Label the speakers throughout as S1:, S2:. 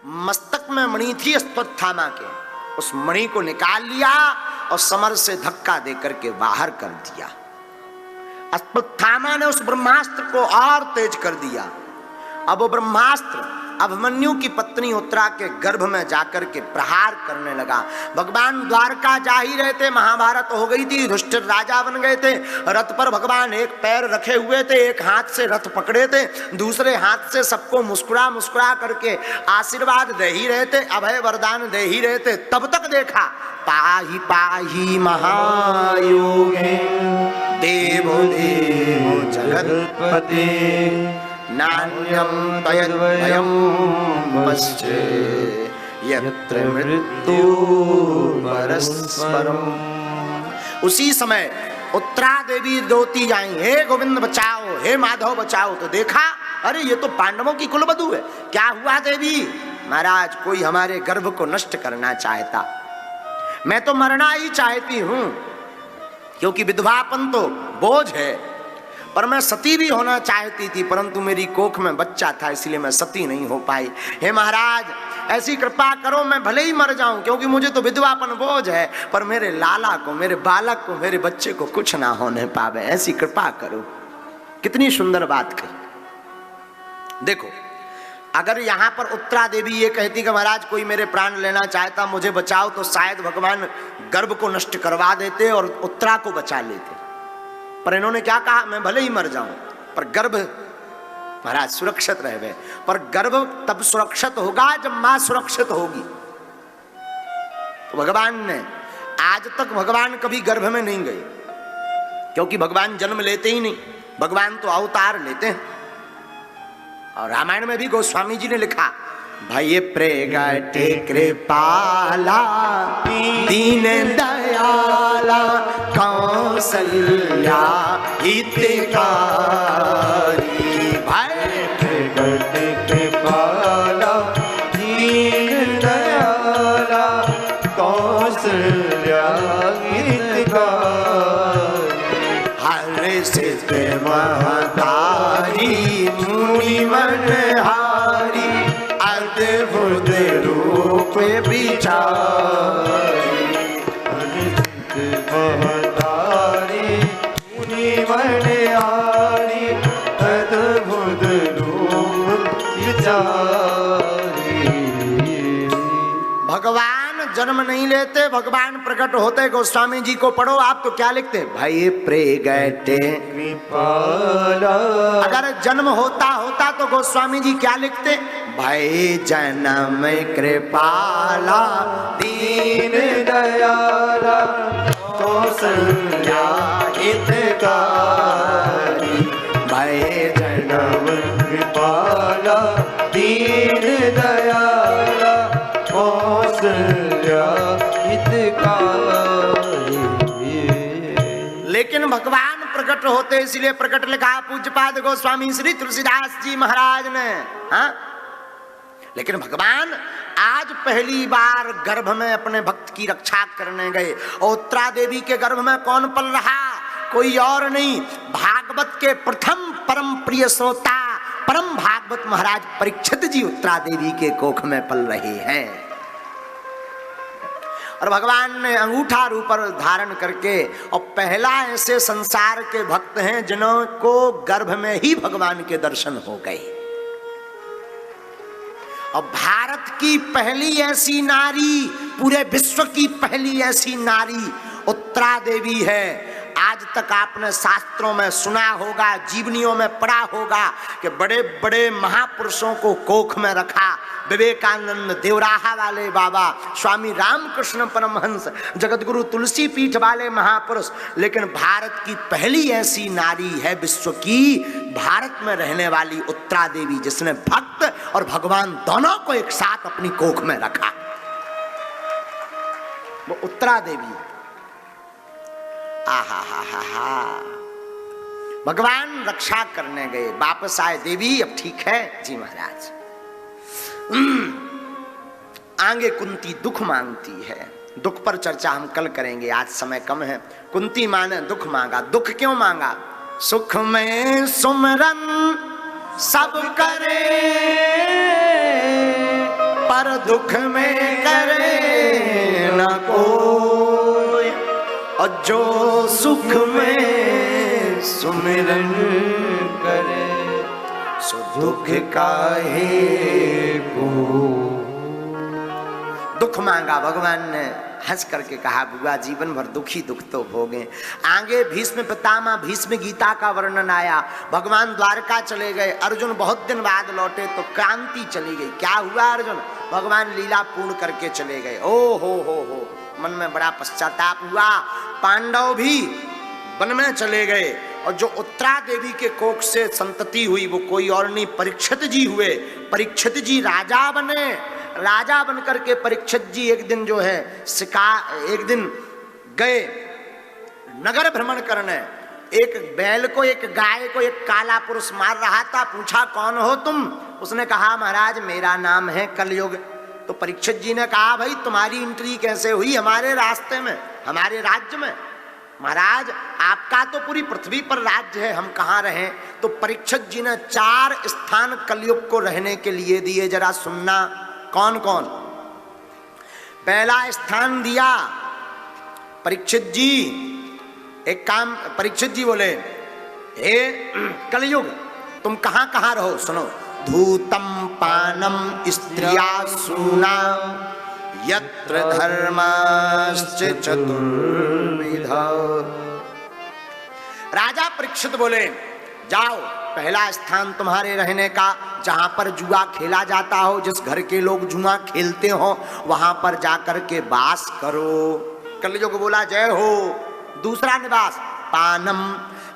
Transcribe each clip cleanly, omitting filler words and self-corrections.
S1: मस्तक में मणि थी अश्वत्थामा के, उस मणि को निकाल लिया और समर से धक्का देकर के बाहर कर दिया। अश्वत्थामा ने उस ब्रह्मास्त्र को और तेज कर दिया। अब वो ब्रह्मास्त्र अभिमन्यु की पत्नी उत्तरा के गर्भ में जाकर के प्रहार करने लगा। भगवान द्वारका जा ही रहे थे, महाभारत हो गई थी, युधिष्ठिर राजा बन गए थे। रथ पर भगवान एक पैर रखे हुए थे, एक हाथ से रथ पकड़े थे, दूसरे हाथ से सबको मुस्कुरा मुस्कुरा करके आशीर्वाद दे ही रहे थे, अभय वरदान दे ही रहे थे। तब तक देखा पाहि पाहि महायोगे देवो देवो जगत्पते नान्यं तयद्वयं पश्ये यत्र मृत्यु परस्परम। उसी समय उत्तरा देवी रोती जाई, हे गोविंद बचाओ, हे माधव बचाओ। तो देखा अरे ये तो पांडवों की कुलवधू है। क्या हुआ देवी? महाराज कोई हमारे गर्भ को नष्ट करना चाहता, मैं तो मरना ही चाहती हूं, क्योंकि विधवापन तो बोझ है, पर मैं सती भी होना चाहती थी, परंतु मेरी कोख में बच्चा था, इसलिए मैं सती नहीं हो पाई। हे महाराज ऐसी कृपा करो, मैं भले ही मर जाऊं, क्योंकि मुझे तो विधवापन बोझ है, पर मेरे लाला को, मेरे बालक को, मेरे बच्चे को कुछ ना होने पावे, ऐसी कृपा करो। कितनी सुंदर बात कही। देखो अगर यहां पर उत्तरा देवी ये कहती कि महाराज कोई मेरे प्राण लेना चाहता, मुझे बचाओ, तो शायद भगवान गर्भ को नष्ट करवा देते और उत्तरा को बचा लेते। पर इन्होंने क्या कहा, मैं भले ही मर जाऊं पर गर्भ महाराज सुरक्षित रह गए। पर गर्भ तब सुरक्षित होगा जब मां सुरक्षित होगी। तो भगवान ने आज तक भगवान कभी गर्भ में नहीं गए, क्योंकि भगवान जन्म लेते ही नहीं, भगवान तो अवतार लेते हैं। और रामायण में भी गोस्वामी जी ने लिखा, भय प्रगटे कृपाला दीन दयाला कौसल्या हितकारी। भय प्रगटे कृपाला दीन दयाला कौसल्या हितकारी। हर सिद्ध महतारी मुनि मनहारी अद्भुत रूप विचारी। महतारी मुनि मनहारी अद्भुत रूप विचारी। भगवान जन्म नहीं लेते, भगवान प्रकट होते। गोस्वामी जी को पढ़ो आप तो क्या लिखते, भाई प्रगटे कृपाला। अगर जन्म होता तो गोस्वामी जी क्या लिखते, भाई जन्म कृपाला दीन दयाला कौसल्या हितकारी। भाई जन्म कृपाला दीन दयाला कौसल्या हितकारी। लेकिन भगवान प्रकट होते, इसलिए प्रकट लिखा पूज्यपाद गोस्वामी श्री तुलसीदास जी महाराज ने। हाँ, लेकिन भगवान आज पहली बार गर्भ में अपने भक्त की रक्षा करने गए। और उत्तरा देवी के गर्भ में कौन पल रहा, कोई और नहीं, भागवत के प्रथम परम प्रिय श्रोता परम भागवत महाराज परीक्षित जी उत्तरा देवी के कोख में पल रहे हैं। और भगवान ने अंगूठा रूप धारण करके, और पहला ऐसे संसार के भक्त हैं जिनको गर्भ में ही भगवान के दर्शन हो गए। और भारत की पहली ऐसी नारी, पूरे विश्व की पहली ऐसी नारी उत्तरा देवी है। आज तक आपने शास्त्रों में सुना होगा, जीवनियों में पढ़ा होगा कि बड़े बड़े महापुरुषों को कोख में रखा। विवेकानंद, देवराहा वाले बाबा, स्वामी रामकृष्ण परमहंस, जगतगुरु तुलसी पीठ वाले महापुरुष। लेकिन भारत की पहली ऐसी नारी है विश्व की, भारत में रहने वाली उत्तरा देवी, जिसने भक्त और भगवान दोनों को एक साथ अपनी कोख में रखा। वो उत्तरा देवी। आहा हा हा हा। भगवान रक्षा करने गए, वापस आए, देवी अब ठीक है जी महाराज। आगे कुंती दुख मांगती है, दुख पर चर्चा हम कल करेंगे, आज समय कम है। कुंती माँ ने दुख मांगा। दुख क्यों मांगा? सुख में सुमरन सब करे पर दुख में करे न कोई, और जो सुख में सुमिरन करे सो दुख काहे को। दुख मांगा भगवान ने, हंस करके कहा बुआ जीवन भर दुखी दुख तो भोगे। आगे भीष्म पितामह भीष्म गीता का वर्णन आया। भगवान द्वारका चले गए, अर्जुन बहुत दिन बाद लौटे तो क्रांति चली गई। क्या हुआ अर्जुन? भगवान लीला पूर्ण करके चले गए। ओ हो, मन में बड़ा पश्चाताप हुआ। पांडव भी वन में चले गए, और जो उत्तरा देवी के कोख से संतति हुई वो कोई और नहीं, परीक्षित जी हुए। परीक्षित जी राजा बने। राजा बनकर के परीक्षित जी एक दिन जो है एक दिन गए नगर भ्रमण करने। एक बैल को, एक गाय को एक काला पुरुष मार रहा था। पूछा कौन हो तुम? उसने कहा महाराज मेरा नाम है कलयुग। तो परीक्षित जी ने कहा भाई तुम्हारी एंट्री कैसे हुई हमारे रास्ते में, हमारे राज्य में? महाराज आपका तो पूरी पृथ्वी पर राज्य है, हम कहाँ रहें? तो परीक्षित जी ने 4 स्थान कलयुग को रहने के लिए दिए। जरा सुनना कौन कौन। पहला स्थान दिया परीक्षित जी। एक काम परीक्षित जी बोले, हे कलयुग तुम कहाँ कहाँ रहो? सुनो, धूतम पानम स्त्रिया सूना यत्र धर्मश्च चतुर्विधा। राजा परीक्षित बोले जाओ, पहला स्थान तुम्हारे रहने का जहां पर जुआ खेला जाता हो, जिस घर के लोग जुआ खेलते हो वहां पर जाकर के वास करो। कलयुग बोला जय हो। दूसरा निवास पानम,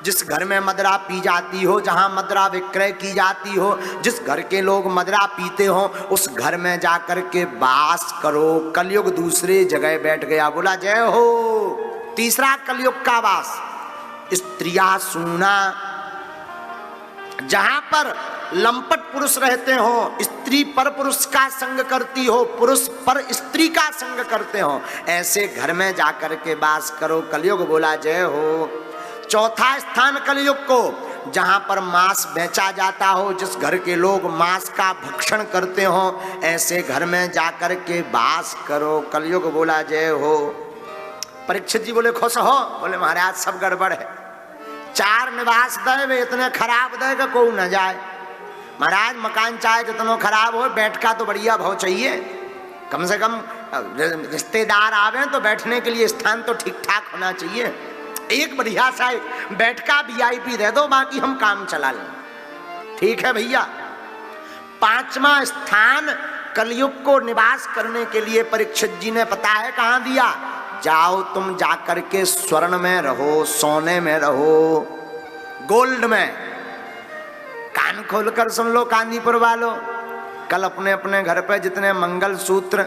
S1: जिस घर में मदिरा पी जाती हो, जहां मदिरा विक्रय की जाती हो, जिस घर के लोग मदिरा पीते हो उस घर में जाकर के वास करो। कलयुग दूसरे जगह बैठ गया, बोला जय हो। तीसरा कलयुग का वास स्त्रिया सूना, जहां पर लंपट पुरुष रहते हो, स्त्री पर पुरुष का संग करती हो, पुरुष पर स्त्री का संग करते हो, ऐसे घर में जाकर के वास करो। कलयुग बोला जय हो। चौथा स्थान कलयुग को जहां पर मांस बेचा जाता हो, जिस घर के लोग मांस का भक्षण करते हो, ऐसे घर में जाकर के वास करो। कलयुग बोला जय हो। परीक्षित जी बोले खुश हो? बोले महाराज सब गड़बड़ है। 4 निवास दे वे इतने खराब दे कि कोई न जाए। महाराज मकान चाहे जितना खराब हो, बैठका तो बढ़िया भाव चाहिए। कम से कम रिश्तेदार आवे तो बैठने के लिए स्थान तो ठीक ठाक होना चाहिए। एक बढ़िया सा बैठका VIP दे दो, बाकी हम काम चला लें। ठीक है भैया। 5वां स्थान कलयुग को निवास करने के लिए परीक्षित जी ने पता है कहां दिया? जाओ तुम जाकर के स्वर्ण में रहो, सोने में रहो, गोल्ड में। कान खोलकर सुन लो कांदीपुर वालों, कल अपने अपने घर पे जितने मंगल सूत्र,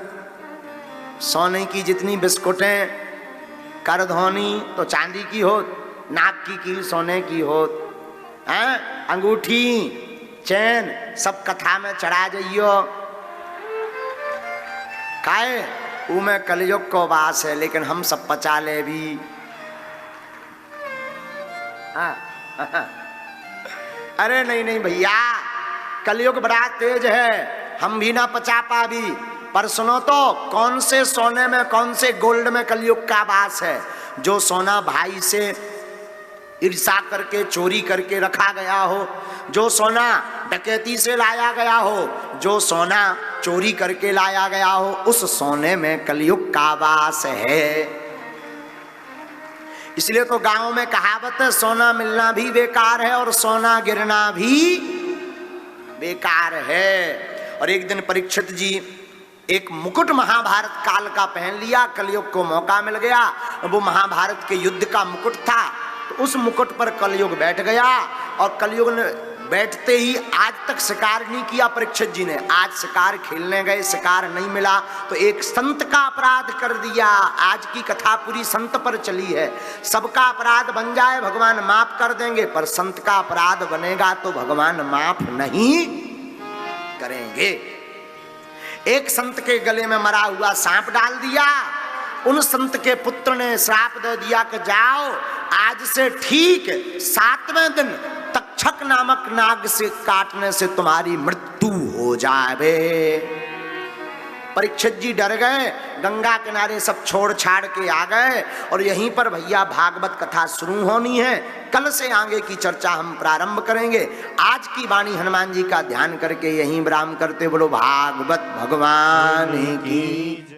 S1: सोने की जितनी बिस्कुटें, करधौनी तो चांदी की हो, नाक की कील सोने की हो, अंगूठी चैन सब कथा में चढ़ा जाइयो। काहे में कलयुग को वास है, लेकिन हम सब पचा ले भी। अरे नहीं भैया, कलयुग बड़ा तेज है, हम भी ना पचा पावी। पर सुनो तो, कौन से सोने में, कौन से गोल्ड में कलयुग का वास है? जो सोना भाई से ईर्षा करके चोरी करके रखा गया हो, जो सोना डकैती से लाया गया हो, जो सोना चोरी करके लाया गया हो, उस सोने में कलयुग का वास है। इसलिए तो गांव में कहावत है, सोना मिलना भी बेकार है और सोना गिरना भी बेकार है। और एक दिन परीक्षित जी एक मुकुट महाभारत काल का पहन लिया। कलयुग को मौका मिल गया, वो महाभारत के युद्ध का मुकुट था, तो उस मुकुट पर कलयुग बैठ गया। और कलयुग ने बैठते ही आज तक शिकार नहीं किया परीक्षित जी ने। आज शिकार खेलने गए, शिकार नहीं मिला तो एक संत का अपराध कर दिया। आज की कथा पूरी संत पर चली है। सबका अपराध बन जाए भगवान माफ कर देंगे, पर संत का अपराध बनेगा तो भगवान माफ नहीं करेंगे। एक संत के गले में मरा हुआ सांप डाल दिया। उन संत के पुत्र ने श्राप दे दिया कि जाओ आज से ठीक 7वें दिन तक्षक नामक नाग से काटने से तुम्हारी मृत्यु हो जाए। परीक्षित जी डर गए, गंगा किनारे सब छोड़ छाड़ के आ गए और यहीं पर भैया भागवत कथा शुरू होनी है। कल से आगे की चर्चा हम प्रारंभ करेंगे। आज की वाणी हनुमान जी का ध्यान करके यहीं विराम करते। बोलो भागवत भगवान की।